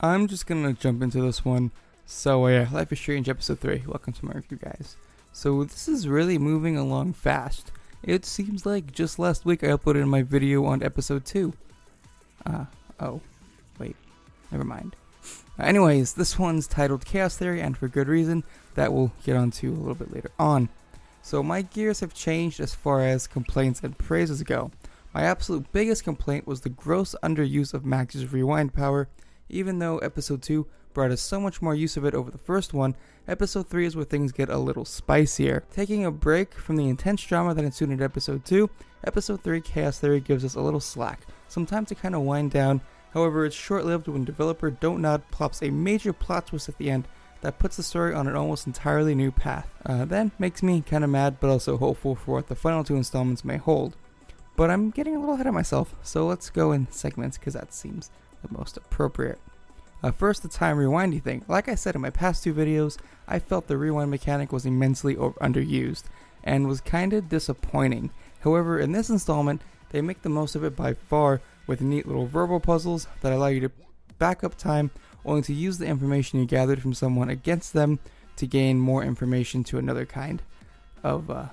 I'm just gonna jump into this one. So Life is Strange episode 3. Welcome to my review, guys. So this is really moving along fast. It seems like just last week I uploaded my video on episode 2. Oh, wait, never mind. Anyways, this one's titled Chaos Theory, and for good reason, that we'll get onto a little bit later on. So my gears have changed as far as complaints and praises go. My absolute biggest complaint was the gross underuse of Max's rewind power. Even though episode 2 brought us so much more use of it over the first one, episode 3 is where things get a little spicier. Taking a break from the intense drama that ensued in episode 2, episode 3 Chaos Theory gives us a little slack, some time to kind of wind down. However, it's short-lived when developer Don't Nod plops a major plot twist at the end that puts the story on an almost entirely new path. That makes me kind of mad, but also hopeful for what the final 2 installments may hold. But I'm getting a little ahead of myself, so let's go in segments because that seems the most appropriate. First, the time rewindy thing. Like I said in my past 2 videos, I felt the rewind mechanic was immensely underused and was kinda disappointing. However, in this installment, they make the most of it by far with neat little verbal puzzles that allow you to back up time only to use the information you gathered from someone against them to gain more information to another kind of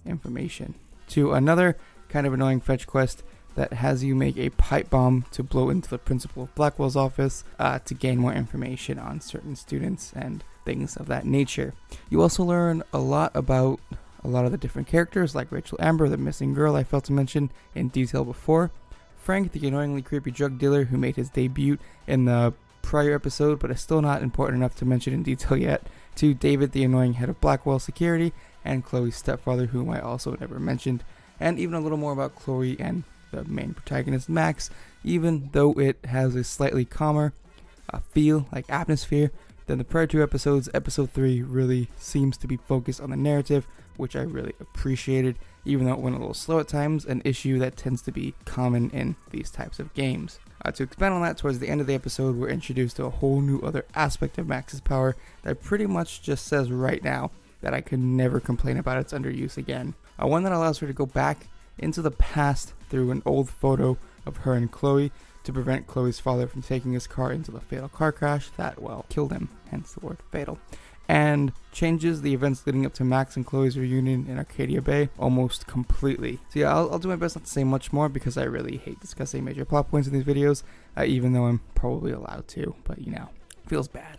information. To another kind of annoying fetch quest that has you make a pipe bomb to blow into the principal of Blackwell's office to gain more information on certain students and things of that nature. You also learn a lot about a lot of the different characters, like Rachel Amber, the missing girl I failed to mention in detail before, Frank, the annoyingly creepy drug dealer who made his debut in the prior episode but is still not important enough to mention in detail yet, to David, the annoying head of Blackwell security, and Chloe's stepfather, whom I also never mentioned, and even a little more about Chloe and the main protagonist Max, even though it has a slightly calmer feel, like atmosphere, than the prior 2 episodes. Episode 3 really seems to be focused on the narrative, which I really appreciated, even though it went a little slow at times, an issue that tends to be common in these types of games. To expand on that, towards the end of the episode, we're introduced to a whole new other aspect of Max's power that pretty much just says right now that I could never complain about its underuse again. One that allows her to go back into the past through an old photo of her and Chloe to prevent Chloe's father from taking his car into the fatal car crash that, well, killed him, hence the word fatal, and changes the events leading up to Max and Chloe's reunion in Arcadia Bay almost completely. So yeah, I'll do my best not to say much more because I really hate discussing major plot points in these videos, even though I'm probably allowed to, but you know, feels bad.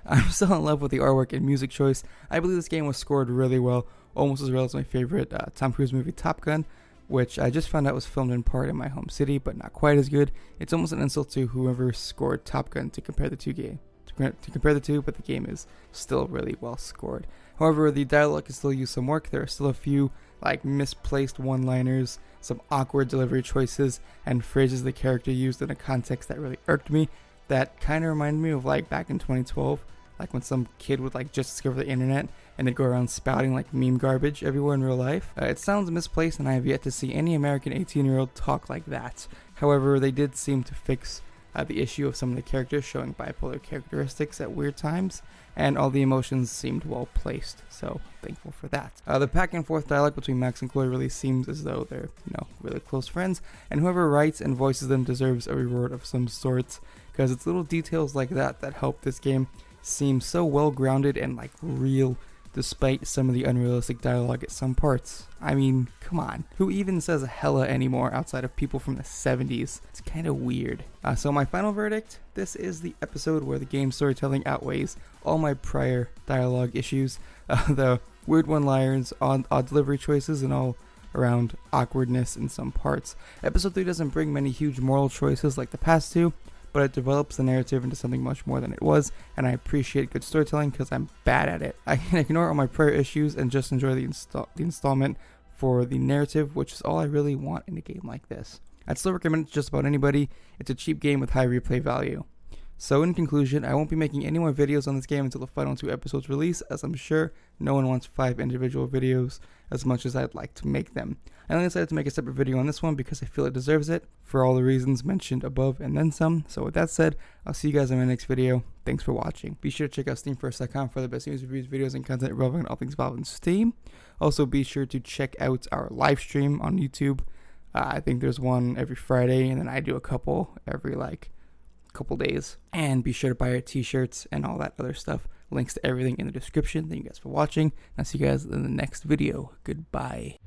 I'm still in love with the artwork and music choice. I believe this game was scored really well, almost as well as my favorite Tom Cruise movie Top Gun, which I just found out was filmed in part in my home city, but not quite as good. It's almost an insult to whoever scored Top Gun to compare the two but the game is still really well scored. However, the dialogue can still use some work. There are still a few like misplaced one-liners, some awkward delivery choices, and phrases the character used in a context that really irked me. That kind of reminded me of like back in 2012, like when some kid would like just discover the internet and they'd go around spouting like meme garbage everywhere in real life. It sounds misplaced, and I have yet to see any American 18-year-old talk like that. However, they did seem to fix the issue of some of the characters showing bipolar characteristics at weird times, and all the emotions seemed well placed, so thankful for that. The back and forth dialogue between Max and Chloe really seems as though they're, really close friends, and whoever writes and voices them deserves a reward of some sorts, because it's little details like that that help this game seem so well grounded and like real, despite some of the unrealistic dialogue at some parts. I mean, come on. Who even says hella anymore outside of people from the 70s? It's kind of weird. So my final verdict, this is the episode where the game's storytelling outweighs all my prior dialogue issues, the weird one-liners, odd delivery choices, and all around awkwardness in some parts. Episode 3 doesn't bring many huge moral choices like the past 2, but it develops the narrative into something much more than it was, and I appreciate good storytelling because I'm bad at it. I can ignore all my prior issues and just enjoy the installment for the narrative, which is all I really want in a game like this. I'd still recommend it to just about anybody. It's a cheap game with high replay value. So in conclusion, I won't be making any more videos on this game until the final 2 episodes release, as I'm sure no one wants 5 individual videos as much as I'd like to make them. I only decided to make a separate video on this one because I feel it deserves it, for all the reasons mentioned above and then some. So with that said, I'll see you guys in my next video. Thanks for watching. Be sure to check out steamfirst.com for the best news, reviews, videos, and content relevant to all things Valve and Steam. Also be sure to check out our live stream on YouTube. I think there's one every Friday, and then I do a couple every couple days. And be sure to buy our t-shirts and all that other stuff. Links to everything in the description. Thank you guys for watching. I'll see you guys in the next video. Goodbye.